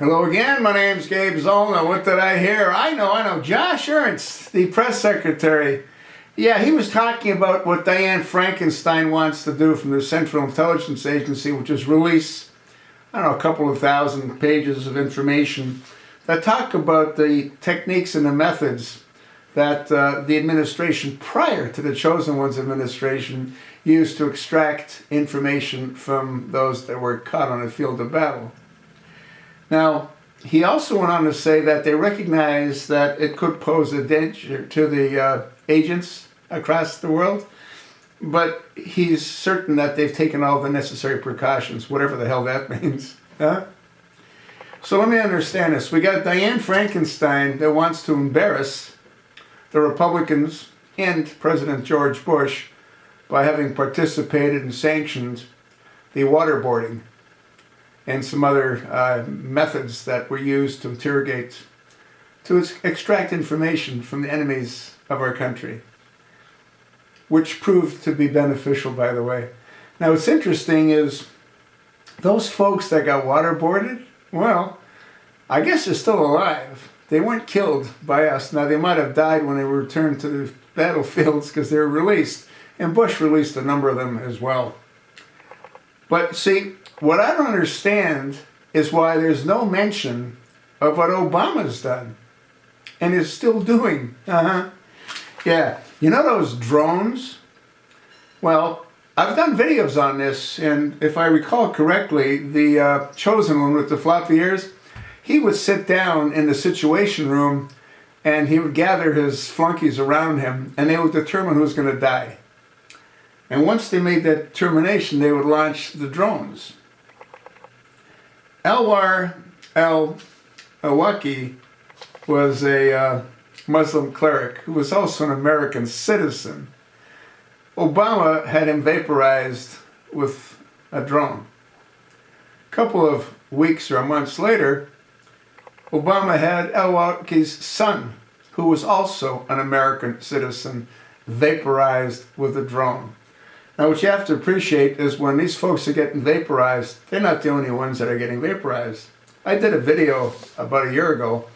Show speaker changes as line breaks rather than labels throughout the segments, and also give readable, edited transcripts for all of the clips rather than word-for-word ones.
Hello again, my name's Gabe Zollner. What did I hear? I know. Josh Ernst, the press secretary. Yeah, he was talking about what Diane Frankenstein wants to do from the Central Intelligence Agency, which is release, a couple of thousand pages of information that talk about the techniques and the methods that the administration prior to the Chosen One's administration used to extract information from those that were caught on the field of battle. Now, he also went on to say that they recognize that it could pose a danger to the agents across the world, but he's certain that they've taken all the necessary precautions, whatever the hell that means. Huh? So let me understand this. We got Diane Frankenstein that wants to embarrass the Republicans and President George Bush by having participated and sanctioned the waterboarding and some other methods that were used to interrogate, to extract information from the enemies of our country, which proved to be beneficial, by the way. Now, what's interesting is those folks that got waterboarded, well, I guess they're still alive. They weren't killed by us. Now, they might have died when they were returned to the battlefields because they were released, and Bush released a number of them as well. But see, what I don't understand is why there's no mention of what Obama's done and is still doing. Yeah, you know those drones? Well, I've done videos on this, and if I recall correctly, the Chosen One with the floppy ears, he would sit down in the Situation Room and he would gather his flunkies around him and they would determine who's going to die. And once they made that determination, they would launch the drones. al-Awlaki was a Muslim cleric who was also an American citizen. Obama had him vaporized with a drone. A couple of weeks or months later, Obama had al-Awlaki's son, who was also an American citizen, vaporized with a drone. Now, what you have to appreciate is when these folks are getting vaporized, they're not the only ones that are getting vaporized. I did a video about a year ago,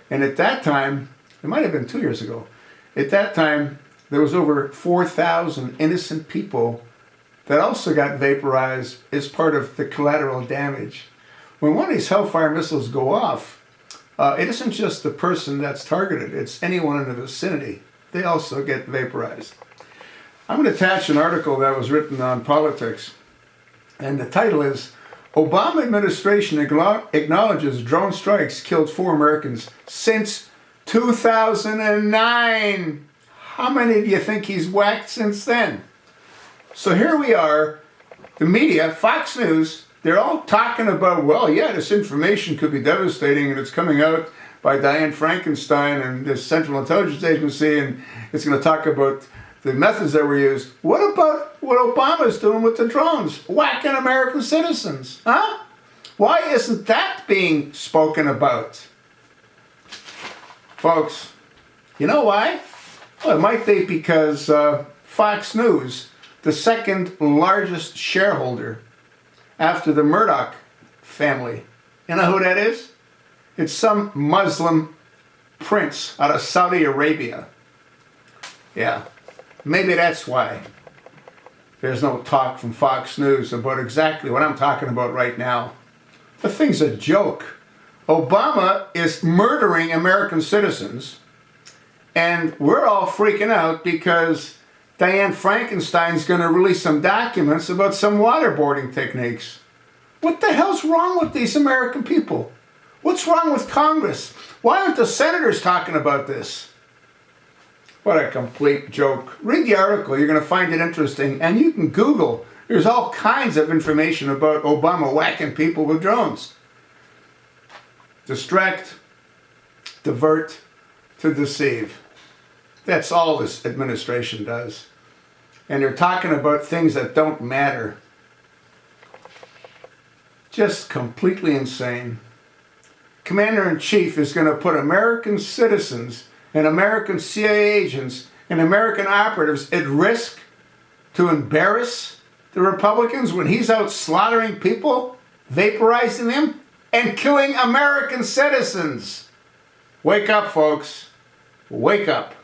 and at that time, it might have been 2 years ago, at that time, there was over 4,000 innocent people that also got vaporized as part of the collateral damage. When one of these Hellfire missiles go off, it isn't just the person that's targeted, it's anyone in the vicinity. They also get vaporized. I'm going to attach an article that was written on politics, and the title is, Obama administration acknowledges drone strikes killed 4 Americans since 2009. How many do you think he's whacked since then? So here we are, the media, Fox News, they're all talking about, well, yeah, this information could be devastating and it's coming out by Diane Frankenstein and the Central Intelligence Agency, and it's going to talk about the methods that were used. What about what Obama's doing with the drones? Whacking American citizens, huh? Why isn't that being spoken about? Folks, you know why? Well, it might be because Fox News, the second largest shareholder after the Murdoch family, you know who that is? It's some Muslim prince out of Saudi Arabia. Yeah. Maybe that's why there's no talk from Fox News about exactly what I'm talking about right now. The thing's a joke. Obama is murdering American citizens, and we're all freaking out because Diane Frankenstein's going to release some documents about some waterboarding techniques. What the hell's wrong with these American people? What's wrong with Congress? Why aren't the senators talking about this? What a complete joke. Read the article, you're going to find it interesting, and you can Google. There's all kinds of information about Obama whacking people with drones. Distract, divert, to deceive. That's all this administration does. And they're talking about things that don't matter. Just completely insane. Commander-in-Chief is going to put American citizens and American CIA agents and American operatives at risk to embarrass the Republicans when he's out slaughtering people, vaporizing them? and killing American citizens. Wake up, folks. Wake up.